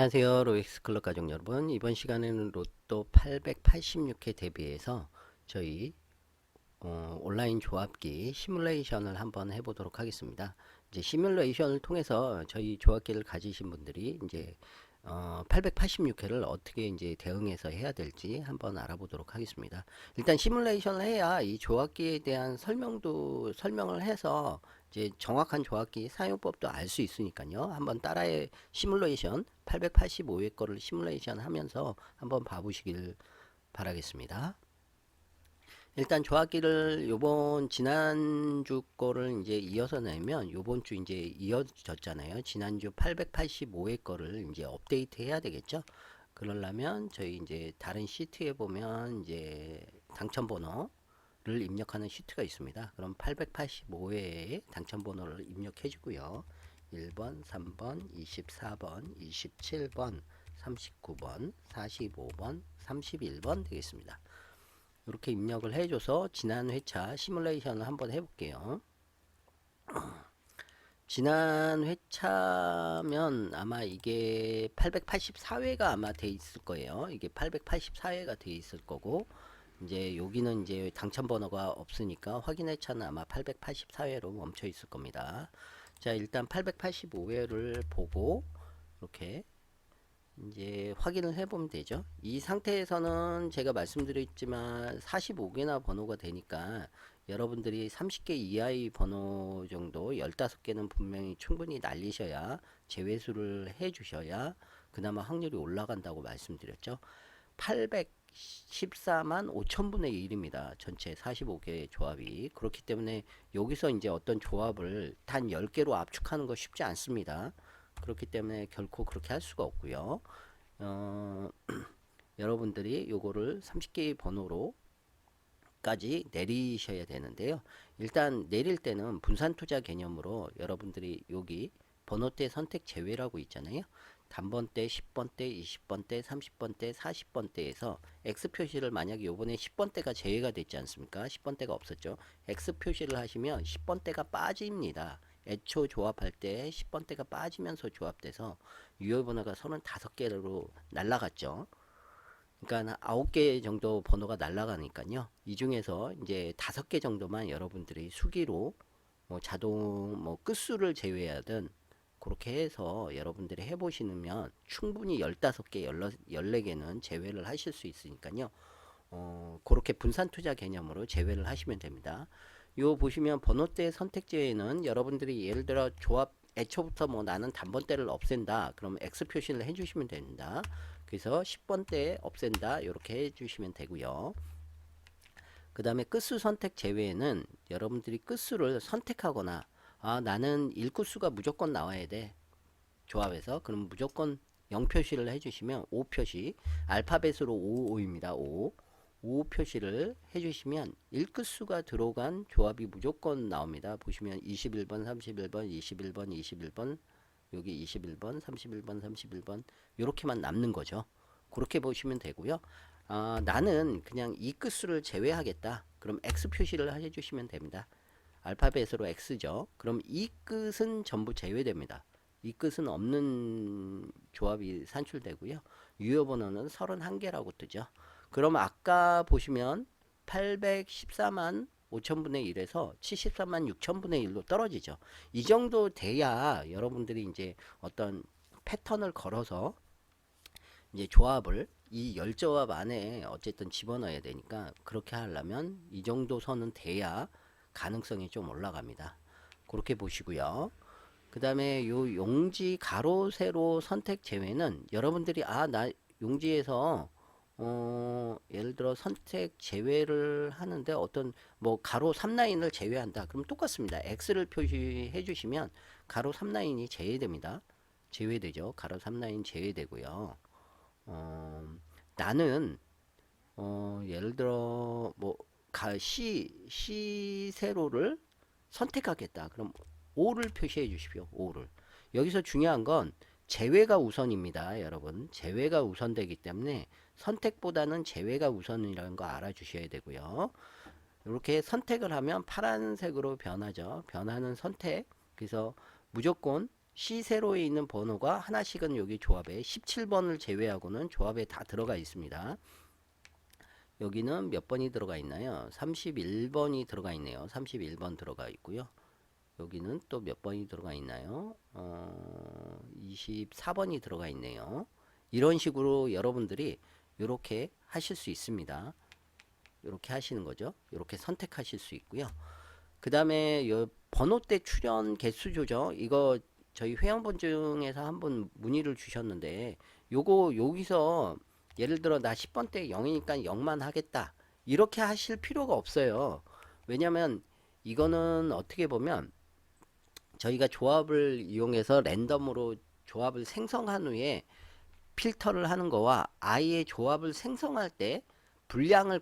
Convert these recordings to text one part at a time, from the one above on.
안녕하세요. 로익스 클럽 가족 여러분. 이번 시간에는 로또 886회 대비해서 저희 온라인 조합기 시뮬레이션을 한번 해보도록 하겠습니다. 이제 시뮬레이션을 통해서 저희 조합기를 가지신 분들이 이제 886회를 어떻게 이제 대응해서 해야 될지 한번 알아보도록 하겠습니다. 일단 시뮬레이션을 해야 이 조합기에 대한 설명을 해서 이제 정확한 조합기 사용법도 알 수 있으니까요. 한번 따라해 시뮬레이션 885회 거를 시뮬레이션 하면서 한번 봐보시길 바라겠습니다. 일단 조합기를 요번 지난주 거를 이제 이어서 내면 요번 주 이제 이어졌잖아요. 지난주 885회 거를 이제 업데이트 해야 되겠죠. 그러려면 저희 이제 다른 시트에 보면 이제 당첨 번호를 입력하는 시트가 있습니다. 그럼 885회에 당첨 번호를 입력해 주고요. 1번, 3번, 24번, 27번, 39번, 45번, 31번 되겠습니다. 이렇게 입력을 해줘서 지난 회차 시뮬레이션을 한번 해볼게요. 지난 회차면 아마 이게 884회가 아마 돼 있을 거예요. 이게 884회가 돼 있을 거고, 이제 여기는 이제 당첨 번호가 없으니까 확인 회차는 아마 884회로 멈춰 있을 겁니다. 자, 일단 885회를 보고 이렇게 이제 확인을 해보면 되죠. 이 상태에서는 제가 말씀드렸지만 45개나 번호가 되니까 여러분들이 30개 이하의 번호 정도 15개는 분명히 충분히 날리셔야 제외수를 해주셔야 그나마 확률이 올라간다고 말씀드렸죠. 814만 5천분의 1입니다. 전체 45개 조합이. 그렇기 때문에 여기서 이제 어떤 조합을 단 10개로 압축하는 거 쉽지 않습니다. 그렇기 때문에 결코 그렇게 할 수가 없고요. 여러분들이 요거를 30개의 번호로까지 내리셔야 되는데요. 일단 내릴 때는 분산 투자 개념으로 여러분들이 여기 번호대 선택 제외라고 있잖아요. 단번대, 10번대, 20번대, 30번대, 40번대에서 X 표시를 만약에 요번에 10번대가 제외가 됐지 않습니까? 10번대가 없었죠. X 표시를 하시면 10번대가 빠집니다. 애초 조합할 때 10번대가 빠지면서 조합돼서 유효번호가 35개로 날라갔죠. 그러니까 9개 정도 번호가 날라가니까요. 이 중에서 이제 5개 정도만 여러분들이 수기로 뭐 자동 뭐 끝수를 제외하든 그렇게 해서 여러분들이 해보시면 충분히 15개, 14개는 제외를 하실 수 있으니까요. 그렇게 분산 투자 개념으로 제외를 하시면 됩니다. 요 보시면 번호대 선택 제외는 여러분들이 예를 들어 조합 애초부터 뭐 나는 단번대를 없앤다. 그럼 X 표시를 해주시면 됩니다. 그래서 10번대 없앤다. 이렇게 해주시면 되고요. 그 다음에 끝수 선택 제외는 여러분들이 끝수를 선택하거나 나는 1끝수가 무조건 나와야 돼. 조합에서 그럼 무조건 0 표시를 해주시면 5 표시 알파벳으로 55입니다. 5 표시를 해주시면 1끝수가 들어간 조합이 무조건 나옵니다. 보시면 21번, 31번, 21번, 21번 여기 21번, 31번, 31번 이렇게만 남는 거죠. 그렇게 보시면 되고요. 나는 그냥 이 끝수를 제외하겠다. 그럼 X 표시를 해주시면 됩니다. 알파벳으로 X죠. 그럼 이 끝은 전부 제외됩니다. 이 끝은 없는 조합이 산출되고요. 유효번호는 31개라고 뜨죠. 그럼 아까 보시면 814만 5천분의 1에서 74만 6천분의 1로 떨어지죠. 이 정도 돼야 여러분들이 이제 어떤 패턴을 걸어서 이제 조합을 이 10조합 안에 어쨌든 집어넣어야 되니까 그렇게 하려면 이 정도 선은 돼야 가능성이 좀 올라갑니다. 그렇게 보시고요. 그 다음에 요 용지 가로 세로 선택 제외는 여러분들이 나 용지에서 예를 들어 선택 제외를 하는데 어떤 뭐 가로 3라인을 제외한다. 그럼 똑같습니다. X를 표시해 주시면 가로 3라인이 제외됩니다. 제외되죠. 가로 3라인 제외되고요. 나는 예를 들어 뭐 C 세로를 선택하겠다. 그럼 5를 표시해 주십시오. 5를. 여기서 중요한 건 제외가 우선입니다. 여러분. 제외가 우선되기 때문에 선택보다는 제외가 우선이라는 거 알아주셔야 되고요. 이렇게 선택을 하면 파란색으로 변하죠. 변하는 선택. 그래서 무조건 C0에 있는 번호가 하나씩은 여기 조합에 17번을 제외하고는 조합에 다 들어가 있습니다. 여기는 몇 번이 들어가 있나요? 31번이 들어가 있네요. 31번 들어가 있고요. 여기는 또 몇 번이 들어가 있나요? 24번이 들어가 있네요. 이런 식으로 여러분들이 이렇게 하실 수 있습니다. 이렇게 하시는 거죠. 이렇게 선택하실 수 있고요. 그 다음에 번호대 출연 개수 조정, 이거 저희 회원분 중에서 한분 문의를 주셨는데, 요거 여기서 예를 들어 나 10번 때 0이니까 0만 하겠다, 이렇게 하실 필요가 없어요. 왜냐면 이거는 어떻게 보면 저희가 조합을 이용해서 랜덤으로 조합을 생성한 후에 필터를 하는 거와 아예 조합을 생성할 때 분량을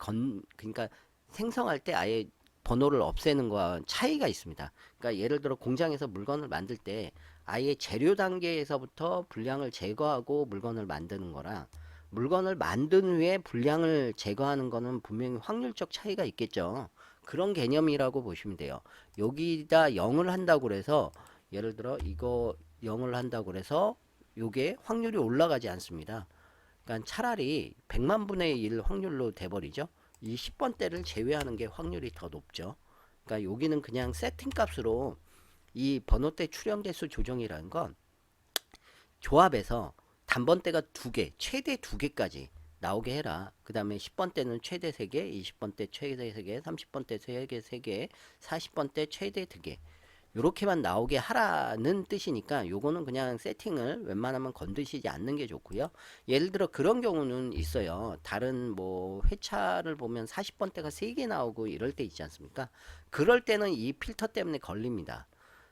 그러니까 생성할 때 아예 번호를 없애는 거와 차이가 있습니다. 그러니까 예를 들어 공장에서 물건을 만들 때 아예 재료 단계에서부터 분량을 제거하고 물건을 만드는 거랑 물건을 만든 후에 분량을 제거하는 거는 분명히 확률적 차이가 있겠죠. 그런 개념이라고 보시면 돼요. 여기다 0을 한다고 그래서 예를 들어 이거 0을 한다고 그래서 요게 확률이 올라가지 않습니다. 그러니까 차라리 100만 분의 1 확률로 돼버리죠. 이 10번대를 제외하는 게 확률이 더 높죠. 그러니까 여기는 그냥 세팅 값으로 이 번호대 출현 개수 조정이라는 건 조합에서 단번대가 2개, 최대 2개까지 나오게 해라. 그 다음에 10번대는 최대 3개, 20번대 최대 3개, 30번대 최대 3개, 40번대 최대 2개. 요렇게만 나오게 하라는 뜻이니까 요거는 그냥 세팅을 웬만하면 건드시지 않는 게 좋고요. 예를 들어 그런 경우는 있어요. 다른 뭐 회차를 보면 40번대가 3개 나오고 이럴 때 있지 않습니까? 그럴 때는 이 필터 때문에 걸립니다.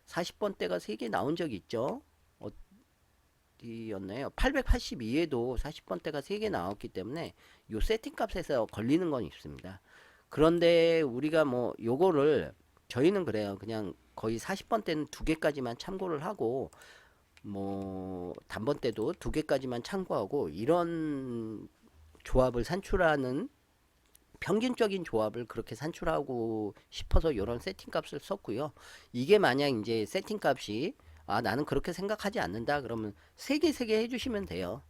40번대가 3개 나온 적이 있죠. 어디였나요? 882에도 40번대가 3개 나왔기 때문에 요 세팅 값에서 걸리는 건 있습니다. 그런데 우리가 뭐 요거를 저희는 그래요. 그냥 거의 40번대는 2개까지만 참고를 하고 뭐 단번대도 2개까지만 참고하고 이런 조합을 산출하는 평균적인 조합을 그렇게 산출하고 싶어서 이런 세팅 값을 썼고요. 이게 만약 이제 세팅 값이 나는 그렇게 생각하지 않는다 그러면 3개 3개 해주시면 돼요.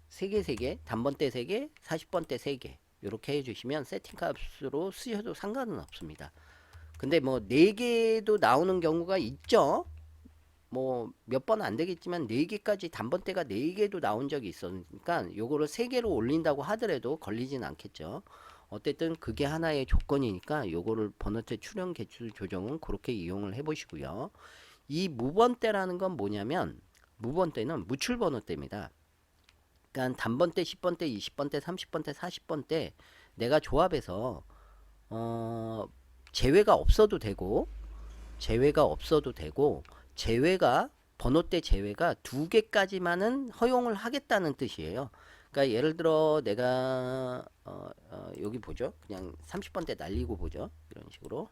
3개 3개, 단번대 3개, 40번대 3개 이렇게 해주시면 세팅 값으로 쓰셔도 상관은 없습니다. 근데 뭐 4개도 나오는 경우가 있죠. 뭐 몇 번 안 되겠지만 4개까지 단번대가 4개도 나온 적이 있으니까 요거를 3개로 올린다고 하더라도 걸리진 않겠죠. 어쨌든 그게 하나의 조건이니까 요거를 번호대 출현 개수 조정은 그렇게 이용을 해 보시고요. 이 무번대라는 건 뭐냐면 무번대는 무출 번호대입니다. 그러니까 단번대, 10번대, 20번대, 30번대, 40번대 내가 조합해서 제외가 없어도 되고 제외가 번호대 제외가 2개까지만은 허용을 하겠다는 뜻이에요. 그러니까 예를 들어 내가 여기 보죠. 그냥 30번대 날리고 보죠. 이런 식으로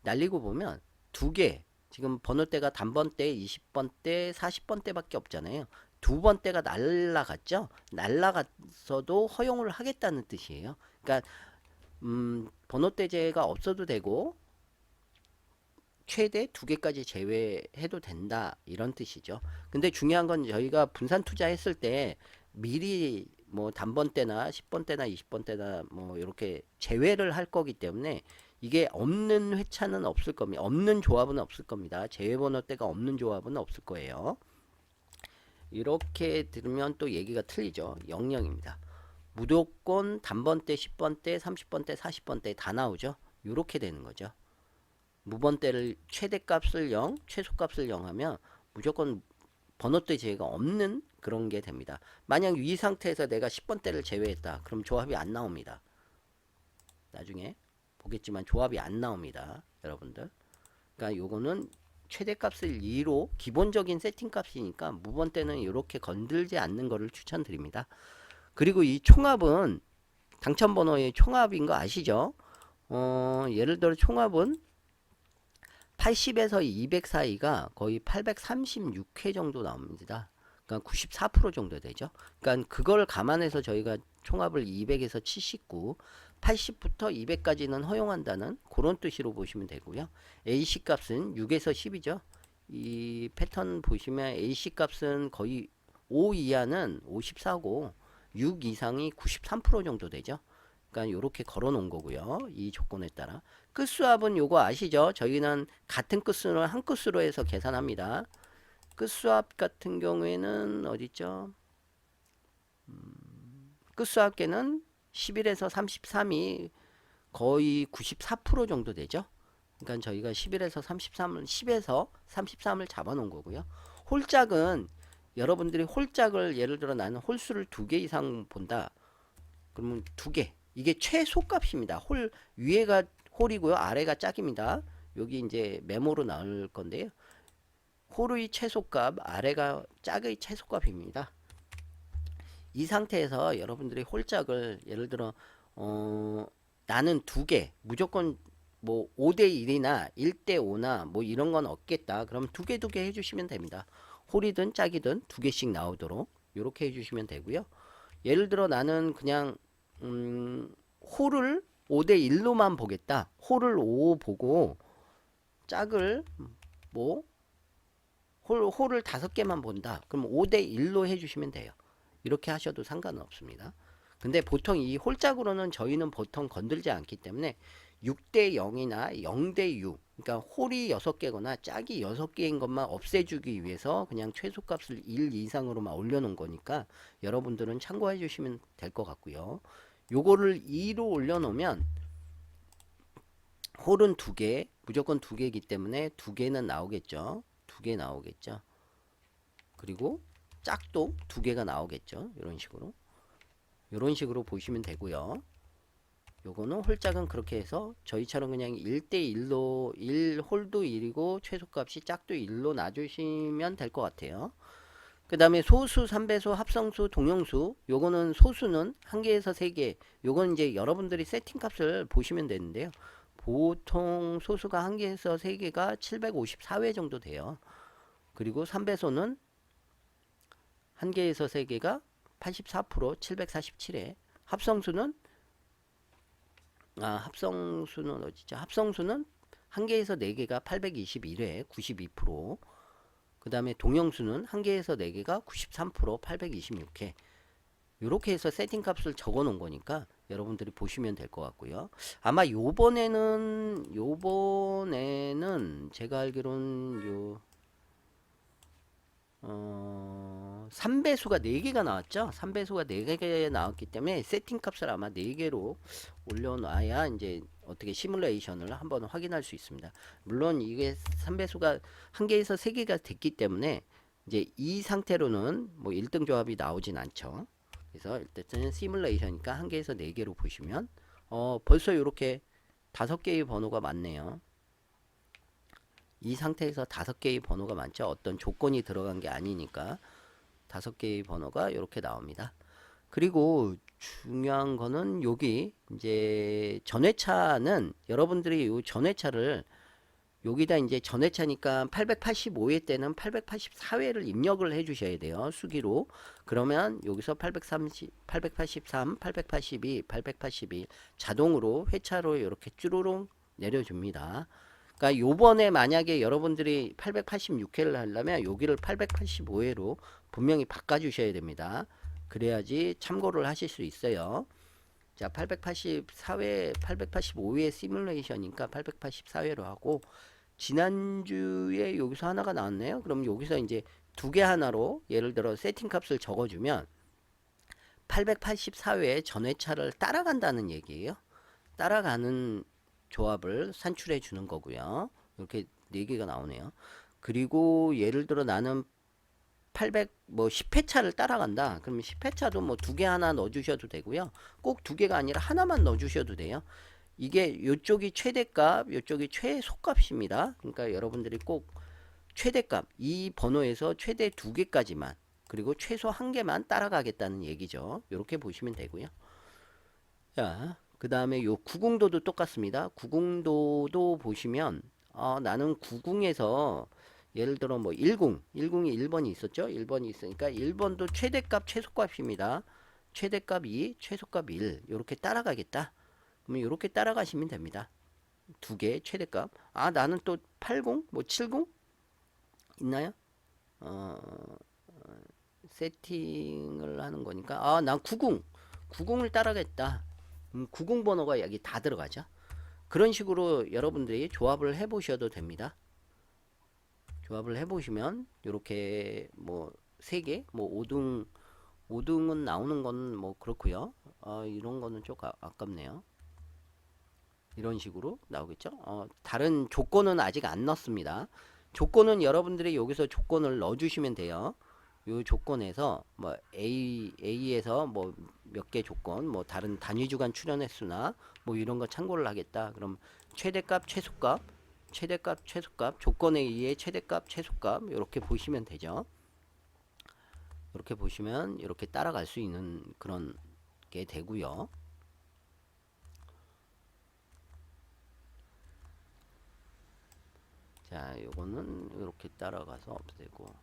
날리고 보면 2개, 지금 번호대가 단번대 20번대 40번대밖에 없잖아요. 2번대가 날라갔죠. 날라갔어도 허용을 하겠다는 뜻이에요. 그러니까 번호대 제외가 없어도 되고 최대 2개까지 제외해도 된다 이런 뜻이죠. 근데 중요한 건 저희가 분산 투자했을 때 미리 뭐 단번대나 10번대나 20번대나 뭐 이렇게 제외를 할 거기 때문에 이게 없는 회차는 없을 겁니다. 없는 조합은 없을 겁니다. 제외 번호대가 없는 조합은 없을 거예요. 이렇게 들으면 또 얘기가 틀리죠. 00입니다. 무조건 단번대, 10번대, 30번대, 40번대 다 나오죠. 이렇게 되는 거죠. 무번대를 최대값을 0, 최소값을 0 하면 무조건 번호대 제외가 없는 그런 게 됩니다. 만약 이 상태에서 내가 10번대를 제외했다. 그럼 조합이 안 나옵니다. 나중에 보겠지만 조합이 안 나옵니다. 여러분들. 그러니까 요거는 최대값을 2로 기본적인 세팅 값이니까 무번대는 이렇게 건들지 않는 거를 추천드립니다. 그리고 이 총합은 당첨번호의 총합인 거 아시죠? 예를 들어 총합은 80에서 200 사이가 거의 836회 정도 나옵니다. 그러니까 94% 정도 되죠. 그러니까 그걸 감안해서 저희가 총합을 200에서 79, 80부터 200까지는 허용한다는 그런 뜻으로 보시면 되고요. AC 값은 6에서 10이죠. 이 패턴 보시면 AC 값은 거의 5 이하는 54고 6 이상이 93% 정도 되죠. 그러니까 요렇게 걸어 놓은 거고요. 이 조건에 따라. 끝수압은 요거 아시죠? 저희는 같은 끝수는 한 끝수로 해서 계산합니다. 끝수압 같은 경우에는 어딨죠? 끝수압계는 11에서 33이 거의 94% 정도 되죠. 그러니까 저희가 11에서 33을 10에서 33을 잡아 놓은 거고요. 홀짝은 여러분들이 홀짝을 예를 들어 나는 홀수를 2개 이상 본다. 그러면 2개. 이게 최소값입니다. 홀 위에가 홀이고요. 아래가 짝입니다. 여기 이제 메모로 나올 건데요. 홀의 최소값, 아래가 짝의 최소값입니다. 이 상태에서 여러분들이 홀짝을 예를 들어 나는 2개 무조건 뭐 5대1이나 1대5나 뭐 이런 건 없겠다. 그럼 2개 해주시면 됩니다. 홀이든 짝이든 2개씩 나오도록 이렇게 해주시면 되고요. 예를 들어 나는 그냥 홀을 5대1로만 보겠다. 홀을 5 보고 짝을 뭐 홀을 5개만 본다. 그럼 5대1로 해주시면 돼요. 이렇게 하셔도 상관은 없습니다. 근데 보통 이 홀짝으로는 저희는 보통 건들지 않기 때문에 6대 0이나 0대 6, 그러니까 홀이 6개거나 짝이 6개인 것만 없애주기 위해서 그냥 최소값을 1 이상으로만 올려놓은 거니까 여러분들은 참고해 주시면 될 것 같고요. 요거를 2로 올려놓으면 홀은 2개, 무조건 2개이기 때문에 2개는 나오겠죠. 2개 나오겠죠. 그리고 짝도 2개가 나오겠죠. 이런 식으로 보시면 되고요. 요거는 홀짝은 그렇게 해서 저희처럼 그냥 1대1로 1홀도 1이고 최소값이 짝도 1로 놔주시면 될 것 같아요. 그 다음에 소수, 3배수, 합성수, 동형수. 요거는 소수는 1개에서 3개. 요건 이제 여러분들이 세팅값을 보시면 되는데요. 보통 소수가 1개에서 3개가 754회 정도 돼요. 그리고 3배수는 1개에서 3개가 84% 747회. 합성수는 합성수는 어디죠? 합성수는 1개에서 4개가 821회 92%. 그 다음에 동형수는 1개에서 4개가 93% 826회. 이렇게 해서 세팅 값을 적어 놓은 거니까 여러분들이 보시면 될 것 같고요. 아마 요번에는 제가 알기로는 3배수가 4개가 나왔죠. 3배수가 4개 나왔기 때문에 세팅 값을 아마 4개로 올려놔야 이제 어떻게 시뮬레이션을 한번 확인할 수 있습니다. 물론 이게 3배수가 1개에서 3개가 됐기 때문에 이제 이 상태로는 뭐 1등 조합이 나오진 않죠. 그래서 일단은 시뮬레이션이니까 1개에서 4개로 보시면 벌써 이렇게 5개의 번호가 많네요. 이 상태에서 5개의 번호가 많죠. 어떤 조건이 들어간 게 아니니까 5개의 번호가 이렇게 나옵니다. 그리고 중요한 거는 여기 이제 전회차는 여러분들이 이 전회차를 여기다 이제 전회차니까 885회 때는 884회를 입력을 해 주셔야 돼요. 수기로. 그러면 여기서 830, 883, 882, 881 자동으로 회차로 이렇게 쭈루룩 내려줍니다. 그러니까 요번에 만약에 여러분들이 886회를 하려면 여기를 885회로 분명히 바꿔 주셔야 됩니다. 그래야지 참고를 하실 수 있어요. 자, 884회, 885회 시뮬레이션이니까 884회로 하고 지난주에 여기서 하나가 나왔네요. 그럼 여기서 이제 2개 하나로 예를 들어 세팅 값을 적어주면 884회 전회차를 따라간다는 얘기예요. 따라가는 조합을 산출해 주는 거고요. 이렇게 4개가 나오네요. 그리고 예를 들어 나는 800 뭐 10회차를 따라간다. 그러면 10회차도 뭐 2개 하나 넣어 주셔도 되고요. 꼭 2개가 아니라 하나만 넣어 주셔도 돼요. 이게 이쪽이 최대값, 이쪽이 최소값입니다. 그러니까 여러분들이 꼭 최대값, 이 번호에서 최대 2개까지만 그리고 최소 1개만 따라가겠다는 얘기죠. 이렇게 보시면 되고요. 자, 그 다음에 요 구궁도도 똑같습니다. 구궁도도 보시면 나는 구궁에서 예를 들어 뭐 10, 10이 1번이 있었죠. 1번이 있으니까 1번도 최대값 최소값입니다. 최대값 2, 최소값 1 이렇게 따라가겠다. 그러면 이렇게 따라가시면 됩니다. 2개 최대값. 나는 또 80, 뭐 70 있나요? 어, 세팅을 하는 거니까 난 90을 따라가겠다. 90 번호가 여기 다 들어가죠. 그런 식으로 여러분들이 조합을 해 보셔도 됩니다. 조합을 해 보시면 이렇게 뭐 3개 뭐 5등은 나오는 건 뭐 그렇고요. 이런 거는 좀 아깝네요. 이런 식으로 나오겠죠. 다른 조건은 아직 안 넣었습니다. 조건은 여러분들이 여기서 조건을 넣어 주시면 돼요. 요 조건에서 뭐 A에서 뭐 몇 개 조건 뭐 다른 단위 주간 출연 횟수나 뭐 이런 거 참고를 하겠다. 그럼 최대값 최소값 최대값 최소값 조건에 의해 최대값 최소값 이렇게 보시면 되죠. 이렇게 보시면 이렇게 따라갈 수 있는 그런 게 되고요. 자, 요거는 이렇게 따라가서 없애고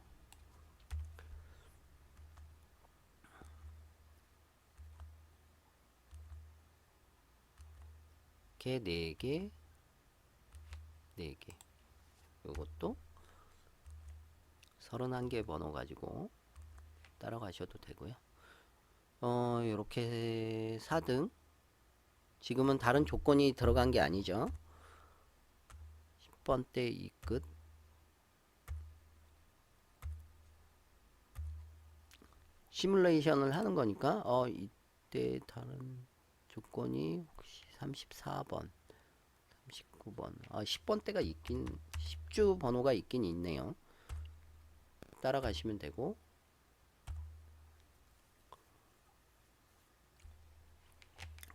이렇게 4개 4개 요것도 31개 번호 가지고 따라가셔도 되고요. 이렇게 4등 지금은 다른 조건이 들어간 게 아니죠. 10번대 2끝 시뮬레이션을 하는 거니까 이때 다른 조건이 혹시 34번 39번 10번대가 있긴 10주 번호가 있긴 있네요. 따라가시면 되고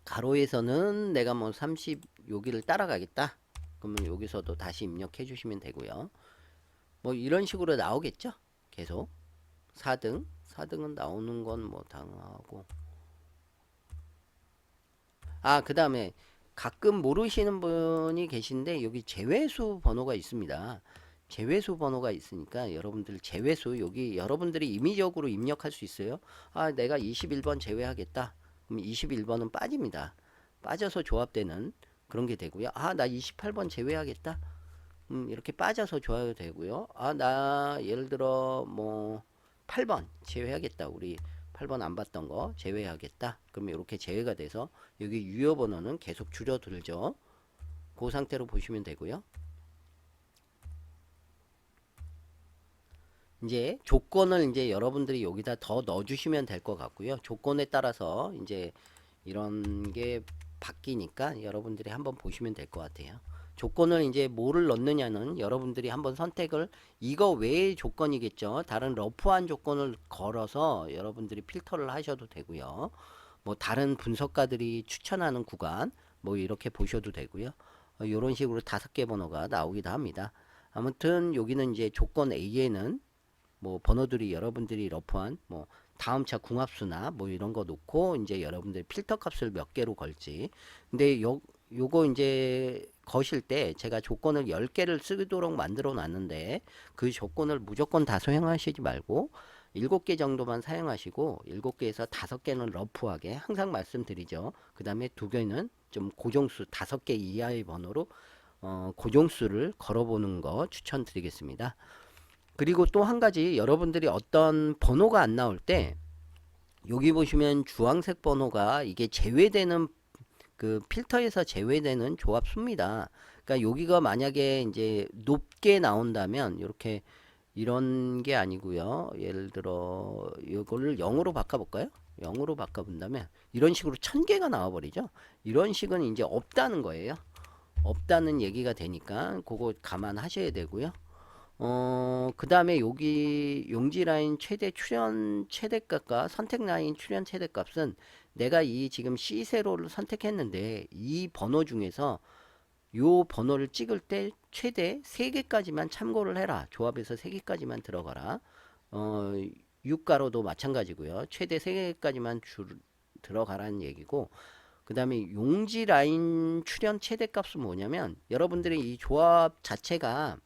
가로에서는 내가 뭐 30 여기를 따라가겠다. 그러면 여기서도 다시 입력해 주시면 되고요. 뭐 이런 식으로 나오겠죠. 계속 4등은 나오는 건 뭐 당하고 그 다음에 가끔 모르시는 분이 계신데 여기 제외수 번호가 있습니다. 제외수 번호가 있으니까 여러분들 제외수 여기 여러분들이 임의적으로 입력할 수 있어요. 내가 21번 제외하겠다. 그럼 21번은 빠집니다. 빠져서 조합되는 그런 게 되고요. 나 28번 제외하겠다. 이렇게 빠져서 조합이 되고요. 나 예를 들어 뭐 8번 제외하겠다. 우리 8번 안 봤던 거 제외하겠다. 그러면 이렇게 제외가 돼서 여기 유효 번호는 계속 줄어들죠. 그 상태로 보시면 되고요. 이제 조건을 이제 여러분들이 여기다 더 넣어주시면 될 것 같고요. 조건에 따라서 이제 이런 게 바뀌니까 여러분들이 한번 보시면 될 것 같아요. 조건을 이제 뭐를 넣느냐는 여러분들이 한번 선택을 이거 외의 조건이겠죠. 다른 러프한 조건을 걸어서 여러분들이 필터를 하셔도 되고요. 뭐 다른 분석가들이 추천하는 구간 뭐 이렇게 보셔도 되고요. 이런 식으로 5개 번호가 나오기도 합니다. 아무튼 여기는 이제 조건 A에는 뭐 번호들이 여러분들이 러프한 뭐 다음 차 궁합수나 뭐 이런 거 놓고 이제 여러분들 필터 값을 몇 개로 걸지. 근데 요거 이제 거실 때 제가 조건을 10개를 쓰도록 만들어 놨는데 그 조건을 무조건 다 사용하시지 말고 7개 정도만 사용하시고 7개에서 5개는 러프하게 항상 말씀드리죠. 그 다음에 2개는 좀 고정수 5개 이하의 번호로 고정수를 걸어보는 거 추천드리겠습니다. 그리고 또 한 가지 여러분들이 어떤 번호가 안 나올 때 여기 보시면 주황색 번호가 이게 제외되는 그 필터에서 제외되는 조합 수입니다. 그러니까 여기가 만약에 이제 높게 나온다면 이렇게 이런 게 아니고요. 예를 들어 이거를 0으로 바꿔볼까요? 0으로 바꿔본다면 이런 식으로 1000개가 나와버리죠. 이런 식은 이제 없다는 거예요. 없다는 얘기가 되니까 그거 감안하셔야 되고요. 그 다음에 여기 용지 라인 최대 출현 최대값과 선택 라인 출현 최대값은 내가 이 지금 C 세로를 선택했는데 이 번호 중에서 요 번호를 찍을 때 최대 3개까지만 참고를 해라. 조합에서 3개까지만 들어가라. 어, 6가로도 마찬가지고요. 최대 3개까지만 들어가라는 얘기고 그 다음에 용지 라인 출현 최대값은 뭐냐면 여러분들이 이 조합 자체가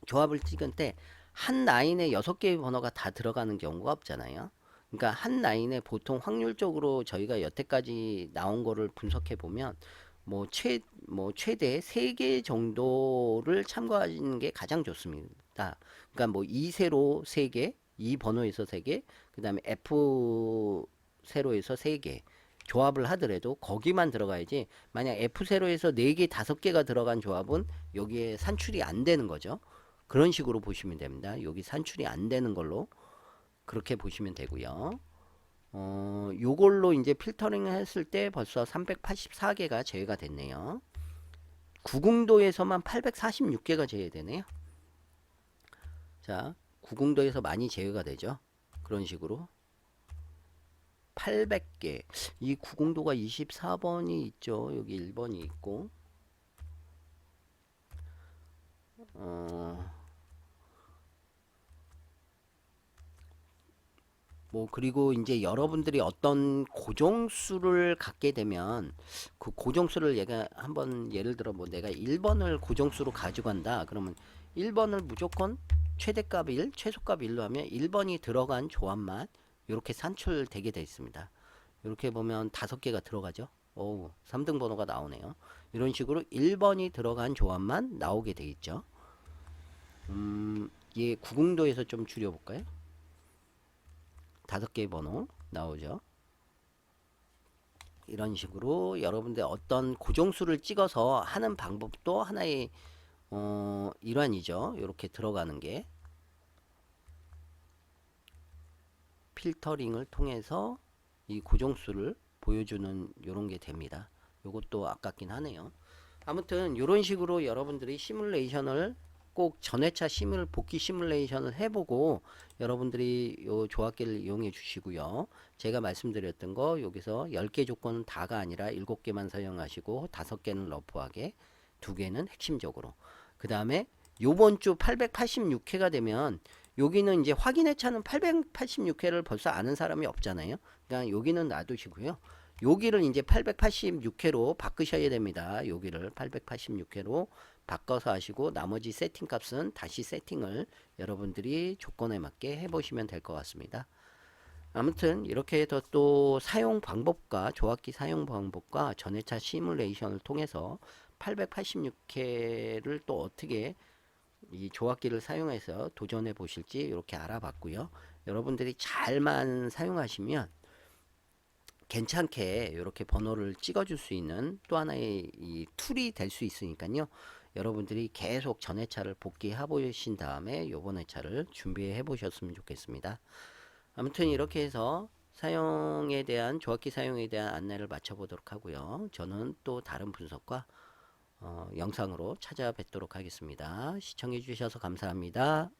조합을 찍을 때 한 라인에 6개의 번호가 다 들어가는 경우가 없잖아요. 그러니까 한 라인에 보통 확률적으로 저희가 여태까지 나온 거를 분석해 보면 뭐 최대 3개 정도를 참고하시는 게 가장 좋습니다. 그러니까 뭐 E 세로 3개, E 번호에서 3개, 그 다음에 F 세로에서 3개 조합을 하더라도 거기만 들어가야지, 만약 F 세로에서 4개, 5개가 들어간 조합은 여기에 산출이 안 되는 거죠. 그런 식으로 보시면 됩니다. 여기 산출이 안 되는 걸로 그렇게 보시면 되고요. 요걸로 이제 필터링을 했을 때 벌써 384개가 제외가 됐네요. 구궁도에서만 846개가 제외되네요. 자, 구궁도에서 많이 제외가 되죠. 그런 식으로 800개. 이 구궁도가 24번이 있죠. 여기 1번이 있고, 어, 뭐 그리고 이제 여러분들이 어떤 고정수를 갖게 되면 그 고정수를 얘가 한번 예를 들어 뭐 내가 1번을 고정수로 가져간다 그러면 1번을 무조건 최대값 1 최소값 1로 하면 1번이 들어간 조합만 이렇게 산출되게 되어 있습니다. 이렇게 보면 5개가 들어가죠. 오, 3등 번호가 나오네요. 이런 식으로 1번이 들어간 조합만 나오게 되어 있죠. 얘 구궁도에서 좀 줄여볼까요? 5개의 번호 나오죠. 이런 식으로 여러분들 어떤 고정수를 찍어서 하는 방법도 하나의 일환이죠. 이렇게 들어가는 게 필터링을 통해서 이 고정수를 보여주는 이런 게 됩니다. 이것도 아깝긴 하네요. 아무튼 이런 식으로 여러분들이 시뮬레이션을 꼭 전회차 복귀 시뮬레이션을 해보고 여러분들이 요 조합계를 이용해 주시고요. 제가 말씀드렸던 거 여기서 10개 조건은 다가 아니라 7개만 사용하시고 5개는 러프하게, 2개는 핵심적으로. 그 다음에 요번 주 886회가 되면 여기는 이제 확인의 차는 886회를 벌써 아는 사람이 없잖아요. 그러니까 여기는 놔두시고요. 여기를 이제 886회로 바꾸셔야 됩니다. 여기를 886회로 바꿔서 하시고 나머지 세팅 값은 다시 세팅을 여러분들이 조건에 맞게 해보시면 될 것 같습니다. 아무튼 이렇게 해서 또 사용 방법과 조합기 사용 방법과 전회차 시뮬레이션을 통해서 886회를 또 어떻게 이 조합기를 사용해서 도전해 보실지 이렇게 알아봤고요. 여러분들이 잘만 사용하시면 괜찮게 이렇게 번호를 찍어줄 수 있는 또 하나의 이 툴이 될 수 있으니까요. 여러분들이 계속 전 회차를 복귀해 보신 다음에 요번 회차를 준비해 보셨으면 좋겠습니다. 아무튼 이렇게 해서 사용에 대한 조합기 사용에 대한 안내를 마쳐보도록 하고요. 저는 또 다른 분석과 영상으로 찾아뵙도록 하겠습니다. 시청해 주셔서 감사합니다.